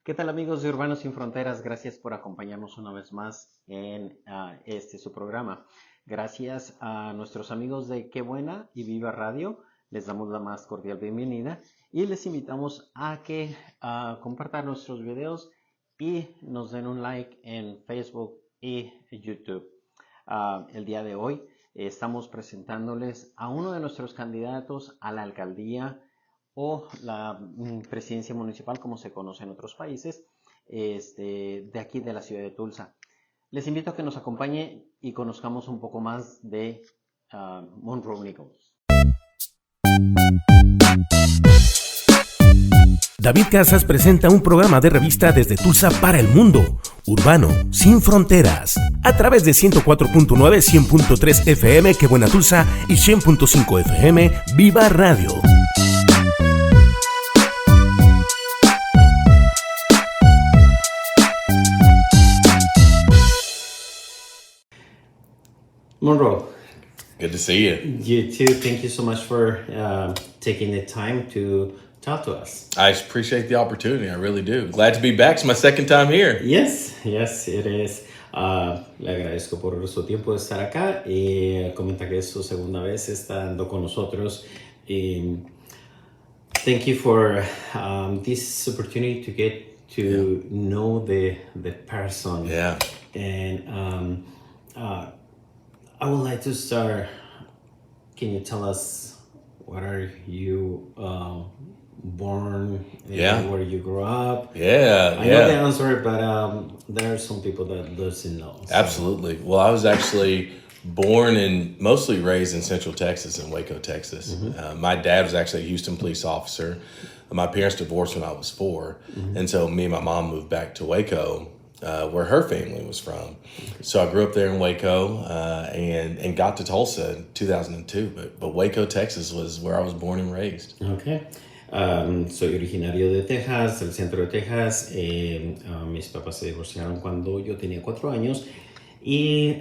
¿Qué tal amigos de Urbanos Sin Fronteras? Gracias por acompañarnos una vez más en su programa. Gracias a nuestros amigos de Qué Buena y Viva Radio. Les damos la más cordial bienvenida y les invitamos a que compartan nuestros videos y nos den un like en Facebook y YouTube. El día de hoy estamos presentándoles a uno de nuestros candidatos a la alcaldía o la presidencia municipal, como se conoce en otros países, de aquí de la ciudad de Tulsa. Les invito a que nos acompañe y conozcamos un poco más de Monroe Nichols. David Casas presenta un programa de revista desde Tulsa para el mundo, urbano, sin fronteras, a través de 104.9, 100.3 FM, Qué Buena Tulsa, y 100.5 FM, Viva Radio. Monroe. Good to see you. You too. Thank you so much for taking the time to talk to us. I appreciate the opportunity. I really do. Glad to be back. It's my second time here. Yes, it is. Le agradezco por su tiempo de estar acá y comenta que es su segunda vez estando con nosotros. Thank you for this opportunity to get to know the person. Yeah. And I would like to start. Can you tell us what are you born? Where you grew up? Yeah. I know the answer, but there are some people that doesn't know. So. Absolutely. Well, I was actually born and mostly raised in Central Texas, in Waco, Texas. Mm-hmm. My dad was actually a Houston police officer. My parents divorced when I was 4, and so me and my mom moved back to Waco. Where her family was from. So I grew up there in Waco and got to Tulsa in 2002. But Waco, Texas was where I was born and raised. Okay. Soy originario de Texas, del centro de Texas. Mis papás se divorciaron cuando yo tenía 4 años y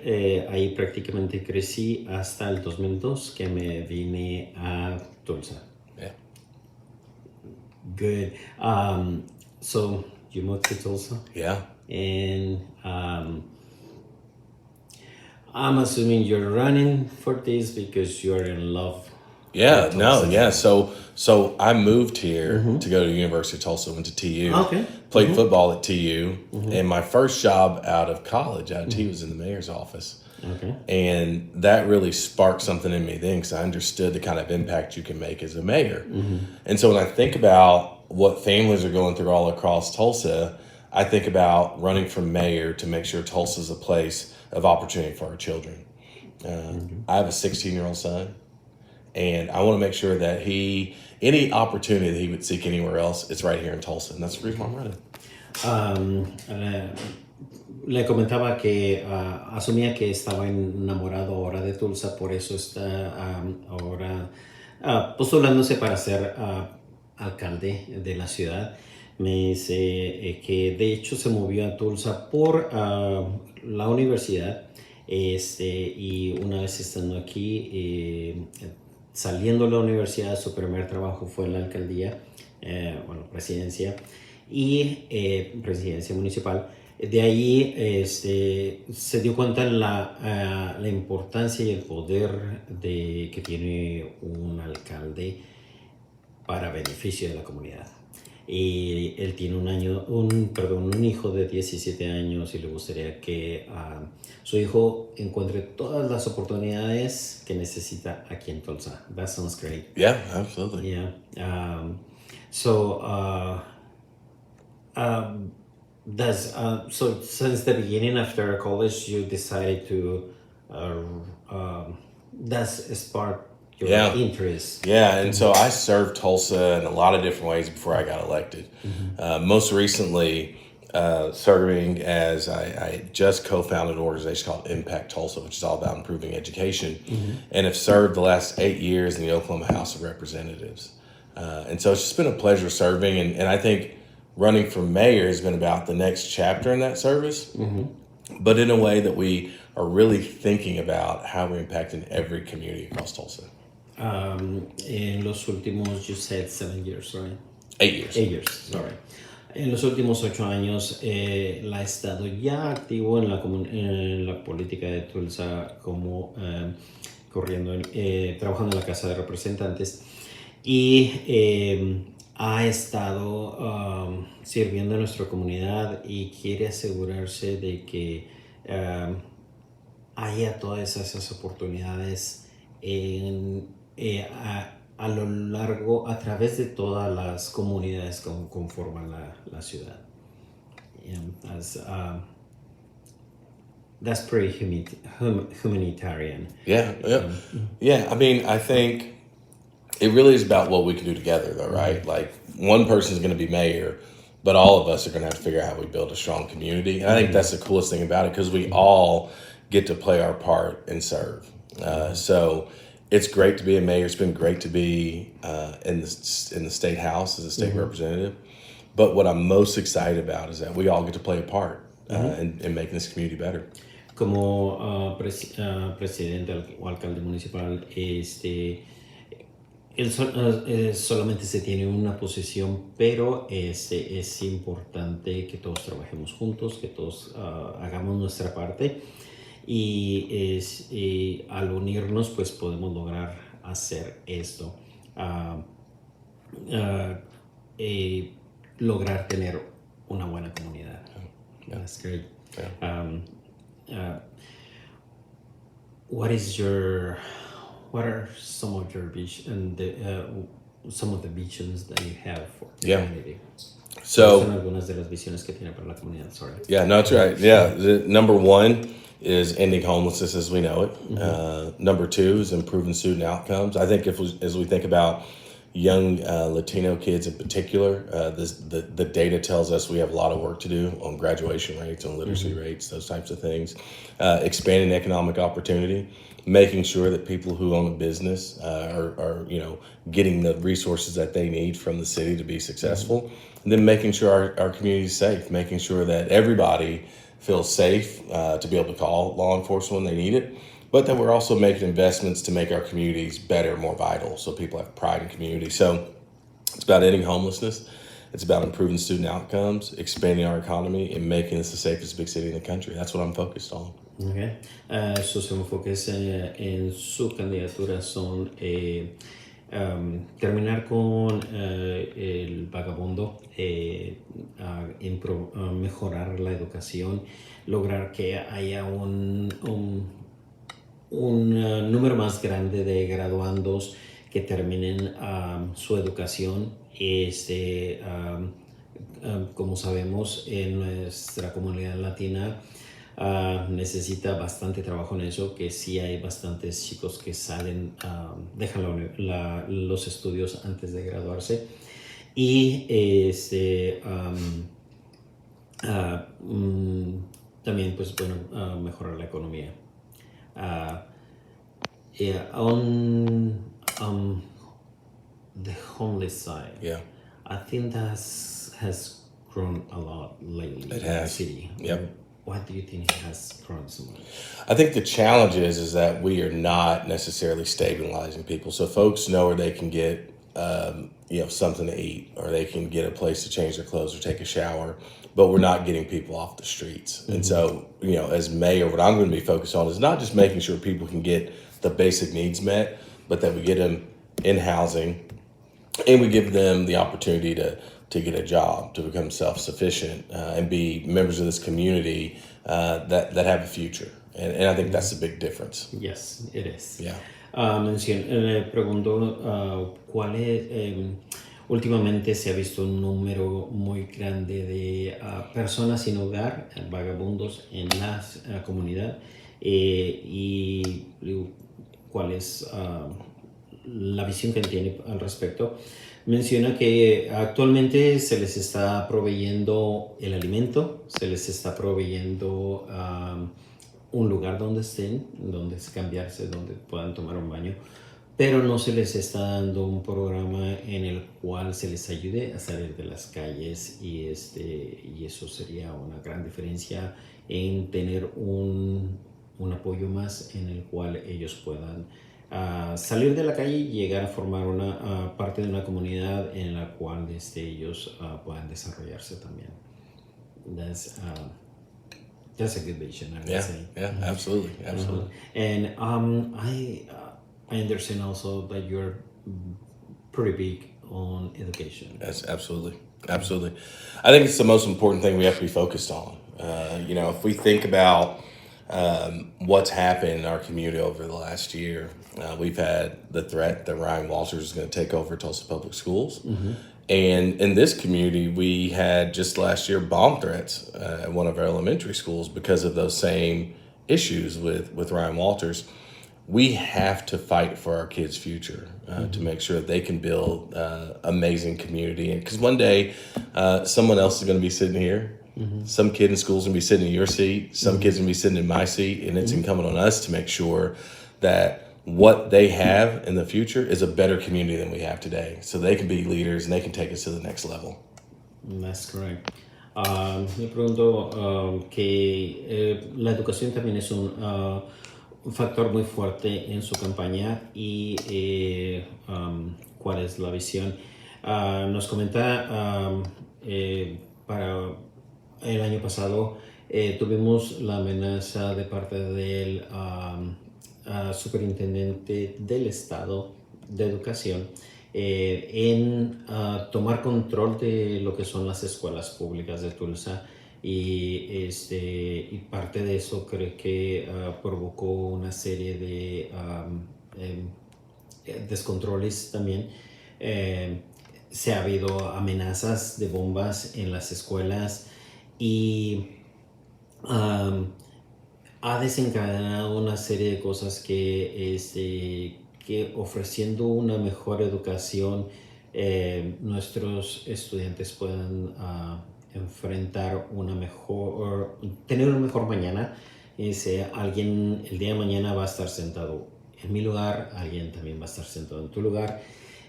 ahí prácticamente crecí hasta el 2002 que me vine a Tulsa. Yeah. Good. So you moved to Tulsa? Yeah. And I'm assuming you're running for this because you're in love. Yeah, So I moved here to go to the University of Tulsa, went to TU. Okay. Played football at TU. And my first job out of college, out of TU, was in the mayor's office. Okay. And that really sparked something in me then because I understood the kind of impact you can make as a mayor. And so when I think about what families are going through all across Tulsa, I think about running for mayor to make sure Tulsa is a place of opportunity for our children. I have a 16-year-old son, and I want to make sure that any opportunity that he would seek anywhere else, it's right here in Tulsa, and that's the reason why I'm running. Le comentaba que asumía que estaba enamorado ahora de Tulsa, por eso está ahora postulándose para ser alcalde de la ciudad. Me dice que de hecho se movió a Tulsa por la universidad y una vez estando aquí, saliendo de la universidad, su primer trabajo fue en la alcaldía, presidencia municipal. De ahí se dio cuenta la importancia y el poder que tiene un alcalde para beneficio de la comunidad. Y él tiene un hijo de 17 años y le gustaría que su hijo encuentre todas las oportunidades que necesita aquí en Tulsa. That sounds great. Yeah, absolutely. Yeah. So since the beginning after college, you decided to spark your interest. Yeah, and so I served Tulsa in a lot of different ways before I got elected. Most recently, serving as I just co-founded an organization called Impact Tulsa, which is all about improving education, and have served the last 8 years in the Oklahoma House of Representatives. And so it's just been a pleasure serving, and I think running for mayor has been about the next chapter in that service, but in a way that we are really thinking about how we're impacting every community across Tulsa. En los últimos, you said 7 years, right? 8 years. 8 years, sorry. En los últimos 8 años la he estado ya activo en la política de Tulsa como trabajando en la Casa de Representantes y ha estado sirviendo a nuestra comunidad y quiere asegurarse de que haya todas esas oportunidades a lo largo, a través de todas las comunidades que conforman la ciudad. That's pretty humanitarian. Yeah. I mean, I think it really is about what we can do together, though, right? Like, one person's going to be mayor, but all of us are going to have to figure out how we build a strong community. And I think that's the coolest thing about it, because we all get to play our part and serve. So it's great to be a mayor. It's been great to be in the state house as a state representative. But what I'm most excited about is that we all get to play a part in making this community better. Como presidente o alcalde municipal, solamente se tiene una posición, pero es importante que todos trabajemos juntos, que todos hagamos nuestra parte y al unirnos pues podemos lograr hacer esto, lograr tener una buena comunidad. That's great. What are some of your vision, some of the visions that you have for the community? So, son algunas de las visiones que tiene para la comunidad. Sorry. Yeah, no, that's right. Yeah, number one is ending homelessness as we know it. Number two is improving student outcomes. I think as we think about young Latino kids in particular, the data tells us we have a lot of work to do on graduation rates, on literacy rates, those types of things. Expanding economic opportunity, making sure that people who own a business are getting the resources that they need from the city to be successful. And then making sure our community is safe, making sure that everybody feels safe to be able to call law enforcement when they need it, but that we're also making investments to make our communities better, more vital, so people have pride in community. So it's about ending homelessness. It's about improving student outcomes, expanding our economy, and making this the safest big city in the country. That's what I'm focused on. Okay. Sus enfoques en su candidatura son terminar con el vagabundo, mejorar la educación, lograr que haya un número más grande de graduandos que terminen su educación. Como sabemos, en nuestra comunidad latina necesita bastante trabajo en eso, que sí hay bastantes chicos que salen, dejan los estudios antes de graduarse y también pues bueno, mejorar la economía. On the homeless side, I think that has grown a lot lately. It has. In the city. Yep. What do you think has grown so much? I think the challenge is that we are not necessarily stabilizing people. So folks know where they can get something to eat, or they can get a place to change their clothes or take a shower, but we're not getting people off the streets. And so, as mayor, what I'm going to be focused on is not just making sure people can get the basic needs met, but that we get them in housing and we give them the opportunity to get a job, to become self-sufficient, and be members of this community that have a future. And I think that's a big difference. Yes, it is. Yeah. Le pregunto cuál es, últimamente se ha visto un número muy grande de personas sin hogar, vagabundos en la comunidad, y cuál es la visión que él tiene al respecto. Menciona que actualmente se les está proveyendo el alimento, se les está proveyendo un lugar donde estén, donde cambiarse, donde puedan tomar un baño, pero no se les está dando un programa en el cual se les ayude a salir de las calles y eso sería una gran diferencia en tener un apoyo más en el cual ellos puedan salir de la calle y llegar a formar una parte de una comunidad en la cual ellos puedan desarrollarse también. That's a good vision, I would say. Yeah, absolutely. And I understand also that you're pretty big on education. Yes, absolutely. I think it's the most important thing we have to be focused on. If we think about what's happened in our community over the last year, we've had the threat that Ryan Walters is going to take over Tulsa Public Schools. Mm-hmm. And in this community, we had just last year bomb threats at one of our elementary schools because of those same issues with Ryan Walters. We have to fight for our kids' future to make sure that they can build amazing community. And because one day, someone else is going to be sitting here. Mm-hmm. Some kid in school is going to be sitting in your seat. Some kids are going to be sitting in my seat. And it's incumbent on us to make sure that what they have in the future is a better community than we have today. So they can be leaders and they can take us to the next level. That's correct. Me pregunto que la educación también es un factor muy fuerte en su campaña y cuál es la visión. Nos comenta para el año pasado tuvimos la amenaza de parte del superintendente del estado de educación en tomar control de lo que son las escuelas públicas de Tulsa y parte de eso creo que provocó una serie de descontroles también. Se ha habido amenazas de bombas en las escuelas y ha desencadenado una serie de cosas que ofreciendo una mejor educación nuestros estudiantes puedan enfrentar tener una mejor mañana. Alguien el día de mañana va a estar sentado en mi lugar, alguien también va a estar sentado en tu lugar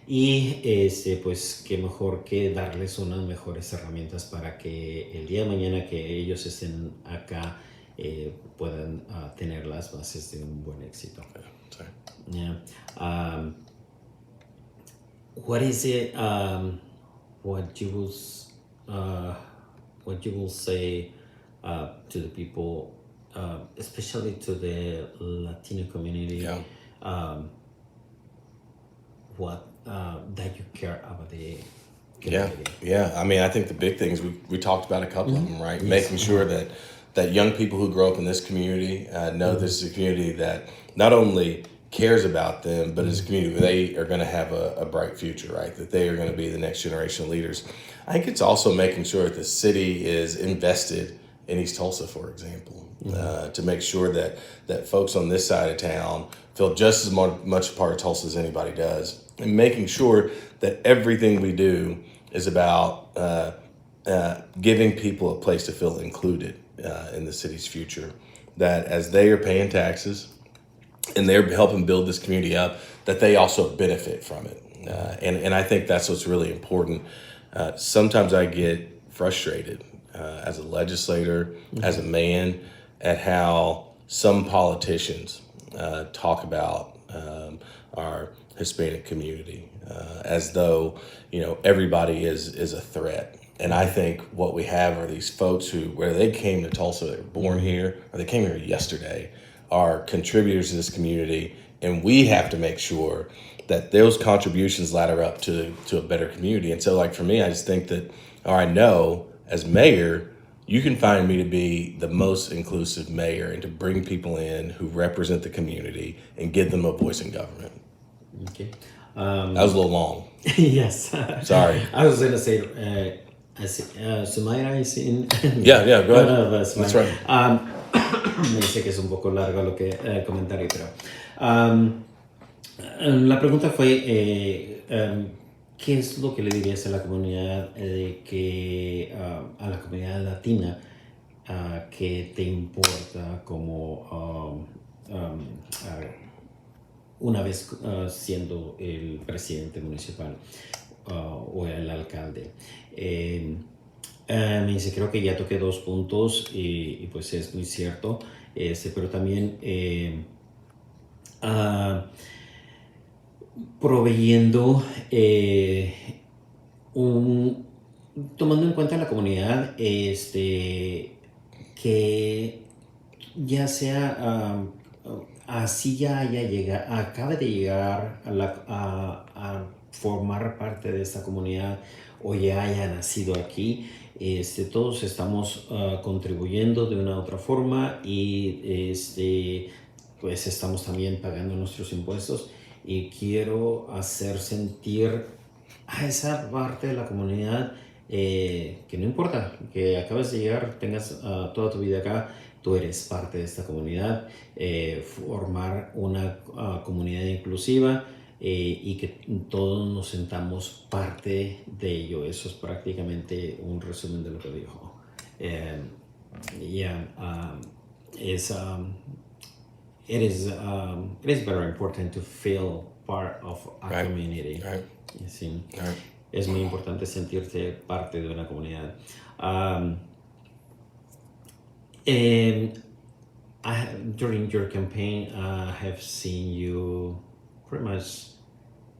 y pues qué mejor que darles unas mejores herramientas para que el día de mañana que ellos estén acá puedan tener las bases de un buen éxito. Yeah. What is it? What you will say to the people, especially to the Latino community? Yeah. What that you care about the community? Yeah. I mean, I think the big things we talked about a couple of them, right? Yes. Making sure that young people who grow up in this community know this is a community that not only cares about them, but as a community where they are going to have a bright future, right? That they are going to be the next generation of leaders. I think it's also making sure that the city is invested in East Tulsa, for example, to make sure that folks on this side of town feel just as much a part of Tulsa as anybody does, and making sure that everything we do is about giving people a place to feel included in the city's future, that as they are paying taxes and they're helping build this community up, that they also benefit from it. And I think that's what's really important. Sometimes I get frustrated as a legislator, as a man, at how some politicians talk about our Hispanic community as though everybody is a threat. And I think what we have are these folks who, whether they came to Tulsa, they were born here, or they came here yesterday, are contributors to this community, and we have to make sure that those contributions ladder up to a better community. And so, like for me, I just think that, or I know as mayor, you can find me to be the most inclusive mayor and to bring people in who represent the community and give them a voice in government. Okay. That was a little long. Yes. Sorry. I was going to say, Sumaira is in. Yeah, go ahead. No, that's right. Me dice que es un poco largo lo que comentario, pero la pregunta fue ¿qué es lo que le dirías a la comunidad a la comunidad latina que te importa como una vez siendo el presidente municipal o el alcalde? Me dice, creo que ya toqué 2 puntos y pues es muy cierto, pero también proveyendo tomando en cuenta la comunidad, que ya sea así ya acabe de llegar a formar parte de esta comunidad o ya haya nacido aquí, todos estamos contribuyendo de una u otra forma y pues estamos también pagando nuestros impuestos y quiero hacer sentir a esa parte de la comunidad que no importa que acabes de llegar, tengas toda tu vida acá, tú eres parte de esta comunidad, formar una comunidad inclusiva y que todos nos sentamos parte de ello. Eso es prácticamente un resumen de lo que dijo. It is very important to feel part of a community. Right. Sí. Right. Es muy importante sentirse parte de una comunidad. During your campaign, I have seen you pretty much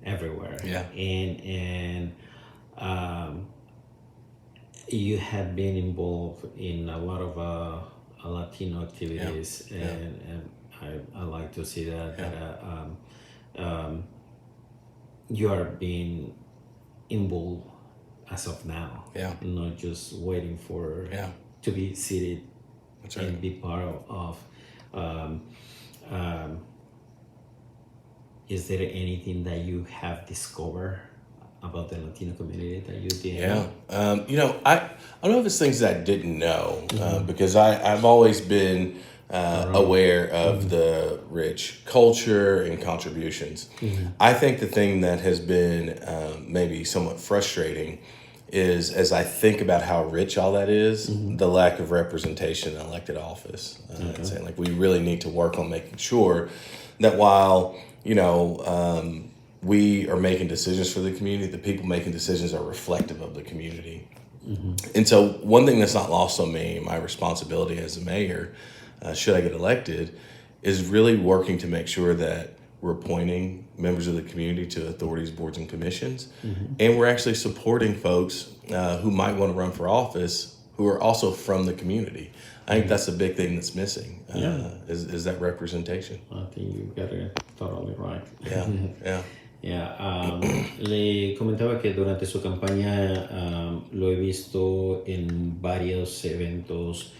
everywhere. Yeah. And you have been involved in a lot of Latino activities, Yeah. and I like to see that. Yeah. That you are being involved as of now. Yeah. Not just waiting for to be seated. That's right. And be part of. Is there anything that you have discovered about the Latino community that you did? Yeah. I don't know if it's things that I didn't know, because I've always been aware of the rich culture and contributions. I think the thing that has been maybe somewhat frustrating is, as I think about how rich all that is, the lack of representation in elected office. And saying, like, we really need to work on making sure that while, we are making decisions for the community, the people making decisions are reflective of the community. And so one thing that's not lost on me, my responsibility as a mayor, should I get elected, is really working to make sure that we're appointing members of the community to authorities, boards, and commissions. And we're actually supporting folks who might want to run for office who are also from the community. I think that's a big thing that's missing, is that representation. I think you got it totally right. Yeah. Le comentaba que durante su campaña lo he visto en varios eventos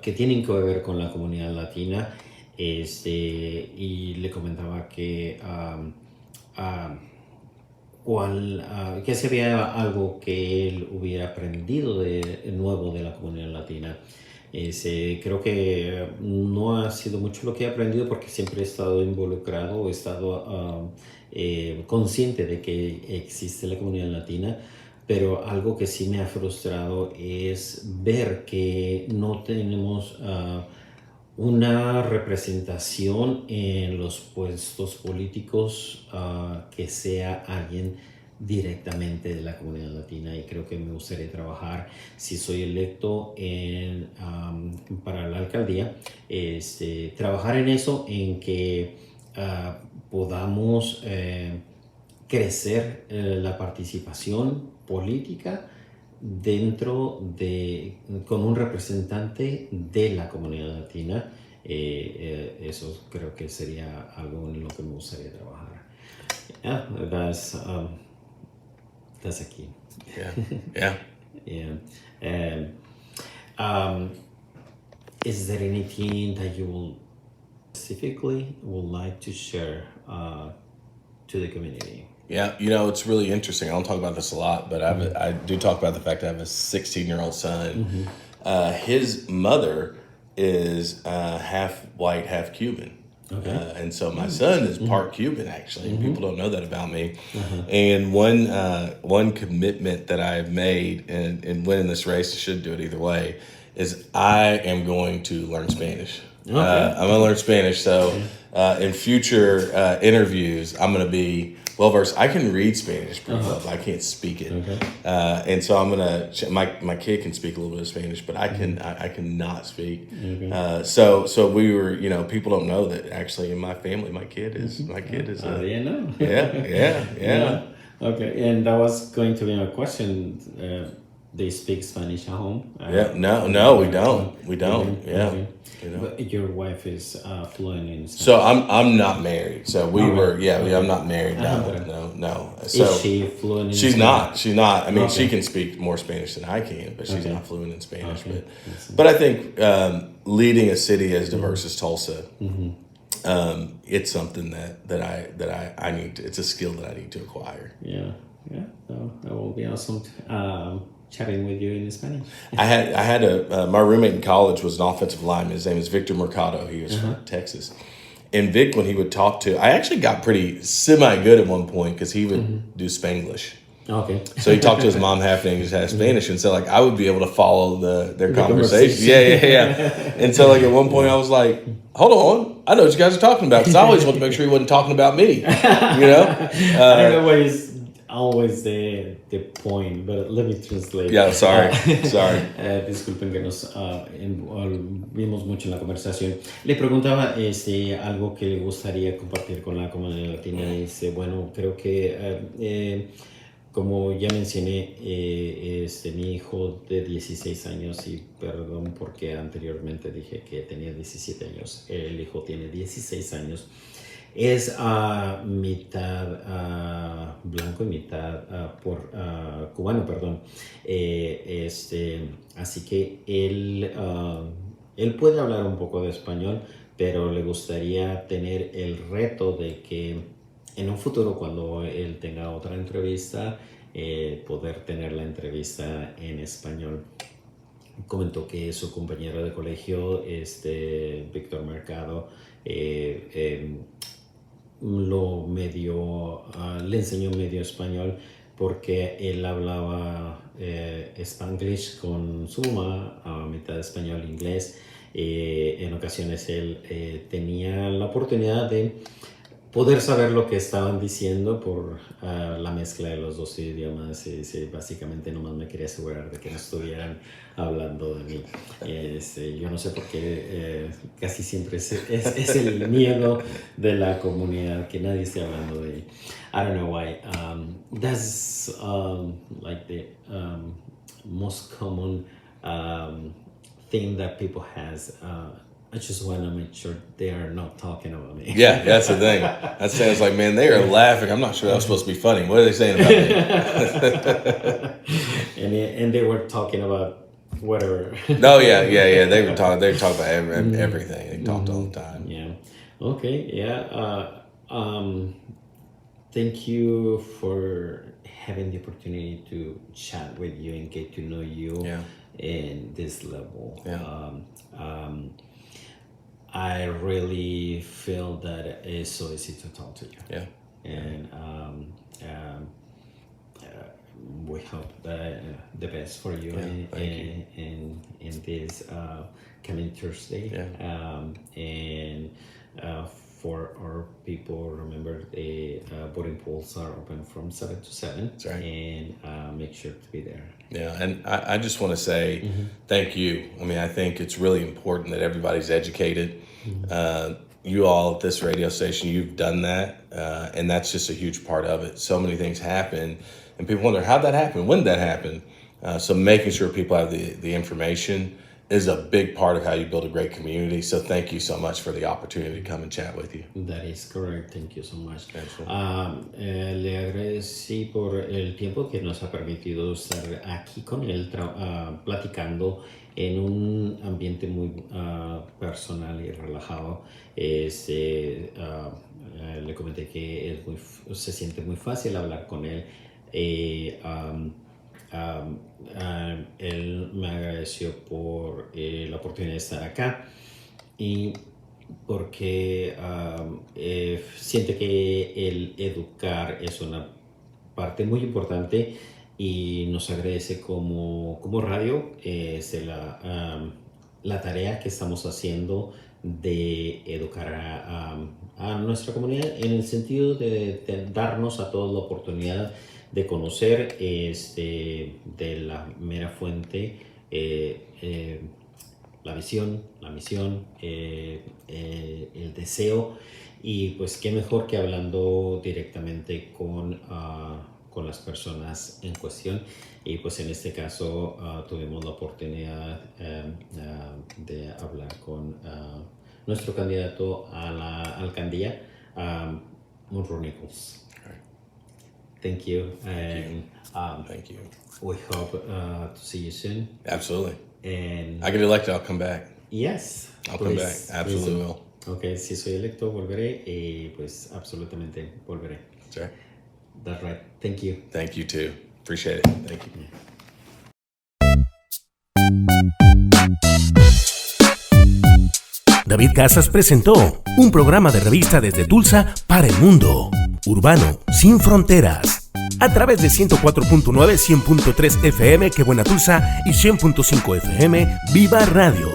que tienen que ver con la comunidad latina, y le comentaba que que si había algo que él hubiera aprendido de nuevo de la comunidad latina. Creo que no ha sido mucho lo que he aprendido porque siempre he estado involucrado, he estado consciente de que existe la comunidad latina, pero algo que sí me ha frustrado es ver que no tenemos una representación en los puestos políticos que sea alguien directamente de la comunidad latina, y creo que me gustaría trabajar, si soy electo para la alcaldía, trabajar en eso, en que podamos crecer la participación política con un representante de la comunidad latina. Eso creo que sería algo en lo que me gustaría trabajar. That's a key. Is there anything that you will specifically would like to share to the community? Yeah, it's really interesting. I don't talk about this a lot, but I do talk about the fact that I have a 16-year-old son. His mother is half white, half Cuban. Okay. And so my son is part Cuban, actually. And people don't know that about me. And one commitment that I've made in winning this race, I should do it either way, is I am going to learn Spanish. I'm going to learn Spanish. So in future interviews, I'm going to be well versed. I can read Spanish pretty well, but I can't speak it. Okay. And so I'm gonna. My kid can speak a little bit of Spanish, but I cannot speak. Okay. So we were. People don't know that actually in my family, my kid is. You know. Yeah. Okay, and that was going to be a question. They speak Spanish at home? No, we don't. We don't. Yeah. Okay. But your wife is fluent in Spanish. So I'm not married. So we were. Yeah, I'm not married. No. So is she fluent in She's Spanish? She's not. I mean, she can speak more Spanish than I can, but she's not fluent in Spanish. But I think leading a city as diverse as Tulsa, it's something that I need to. It's a skill that I need to acquire. Yeah. So that will be awesome. Chatting with you in Spanish. I had my roommate in college was an offensive lineman. His name is Victor Mercado. He was from Texas. And Vic, when he would talk to, I actually got pretty semi-good at one point because he would do Spanglish. Okay. So he talked to his mom half in English, half Spanish, and so like I would be able to follow their conversation. Yeah. And so like at one point I was like, hold on, I know what you guys are talking about because I always wanted to make sure he wasn't talking about me. I don't know why it's always the point, but let me translate. Yeah, sorry. Disculpen que nos vimos mucho en la conversación. Le preguntaba algo que le gustaría compartir con la comunidad latina. Dice, bueno, creo que como ya mencioné, mi hijo de 16 años, y perdón porque anteriormente dije que tenía 17 años, el hijo tiene 16 años, es mitad blanco y mitad cubano, perdón. Así que él puede hablar un poco de español, pero le gustaría tener el reto de que en un futuro, cuando él tenga otra entrevista, poder tener la entrevista en español. Comentó que su compañero de colegio, Víctor Mercado, le enseñó medio español porque él hablaba Spanglish con su mamá, a mitad español e inglés. En ocasiones él tenía la oportunidad de poder saber lo que estaban diciendo por la mezcla de los dos idiomas. Básicamente nomás me quería asegurar de que no estuvieran hablando de mí. Yo no sé por qué casi siempre es el miedo de la comunidad que nadie esté hablando de mí. I don't know why. That's like the most common thing that people has. I just want to make sure they are not talking about me. Yeah, that's the thing. That sounds like, man, they are laughing. I'm not sure that's supposed to be funny. What are they saying about me? and they were talking about whatever. No, yeah. They were talking about everything. They talked all the time. Yeah. Okay. Yeah. Thank you for having the opportunity to chat with you and get to know you in this level. Yeah. I really feel that it's so easy to talk to you. Yeah. And we hope that the best for you in this coming Thursday. Yeah. And for our people, remember the voting polls are open from 7 to 7. That's right. And make sure to be there. Yeah, and I just want to say thank you. I mean, I think it's really important that everybody's educated. You all at this radio station, you've done that, and that's just a huge part of it. So many things happen, and people wonder, how'd that happen? When did that happen? So making sure people have the information is a big part of how you build a great community. So thank you so much for the opportunity to come and chat with you. That is correct. Thank you so much. Le agradecí por el tiempo que nos ha permitido estar aquí con él platicando en un ambiente muy personal y relajado. Le comenté que se siente muy fácil hablar con él. Él me agradeció por la oportunidad de estar acá y porque siente que el educar es una parte muy importante y nos agradece como radio. la tarea que estamos haciendo de educar a nuestra comunidad en el sentido de darnos a todos la oportunidad de conocer de la mera fuente la visión, la misión, el deseo, y pues qué mejor que hablando directamente con las personas en cuestión. Y pues en este caso tuvimos la oportunidad de hablar con nuestro candidato a la alcaldía, Monroe Nichols. Thank you. And Thank you. we hope to see you soon. Absolutely. And I get elected, I'll come back. yes, I'll come back. Absolutely please. will. Okay, si soy electo volveré y pues absolutamente volveré. That's right. That's right. Thank you. Thank you too. Appreciate it. Thank you. David Casas presentó un programa de revista desde Tulsa para el mundo. Urbano, sin fronteras. A través de 104.9, 100.3 FM, Que Buena Tulsa y 100.5 FM, Viva Radio.